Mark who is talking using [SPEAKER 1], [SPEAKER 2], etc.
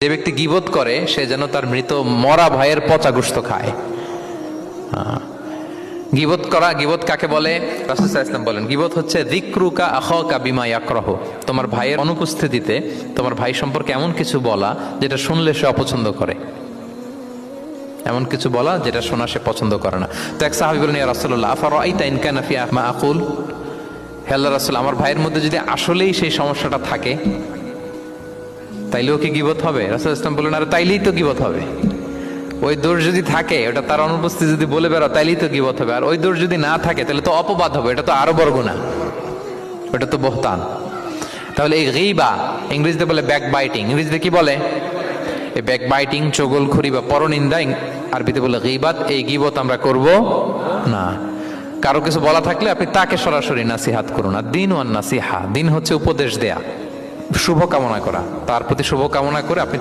[SPEAKER 1] যে ব্যক্তি গীবত করে সে যেন তার মৃত মরা ভাইয়ের পচা গোশত খায়। গীবত করা, গীবত কাকে বলে? রাসূল সাল্লাল্লাহু আলাইহি ওয়াসাল্লাম বলেন, গীবত হচ্ছে যিকরুকা আখাকা বিমা ইয়াকরাহু, তোমার ভাইয়ের অনুপস্থিতিতে তোমার ভাই সম্পর্কে এমন কিছু বলা যেটা শুনলে সে অপছন্দ করে, এমন কিছু বলা যেটা শোনা সে পছন্দ করে না। তো এক সাহাবী বলেন, ইয়া রাসূলুল্লাহ আফারাআইতা ইন কানা ফি মা আকুল, হে আল্লাহর রাসূল, আমার ভাইয়ের মধ্যে যদি আসলেই সেই সমস্যাটা থাকে তাইলেও কি গীবত হবে? রাসূল সাল্লাল্লাহু আলাইহি ওয়াসাল্লাম বললেন, আরে তাইলেই তো গীবত হবে। ওই দোষ যদি থাকে, ওটা তার অনুপস্থিতি যদি বলে বেড়াও তাইলেই তো গীবত হবে। আর ওই দোষ যদি না থাকে তাহলে তো অপবাদ হবে, এটা তো আরো বড় গুনাহ, ওটা তো বহতান। তাহলে এই গীবা ইংরেজিতে বলে ব্যাক বাইটিং, ইংরেজিতে কি বলে? এই ব্যাক বাইটিং, চগলখড়ি বা পরনিন্দা আরবিতে বলে গীবাত। এই গীবত আমরা করব না। কারো কিছু বলা থাকলে আপনি তাকে সরাসরি নাসিহাত করুন। আর দিন ওয়ান নাসিহা, দিন হচ্ছে উপদেশ দেয়া, শুভ কামনা করা, তার প্রতি শুভ কামনা করে আপনি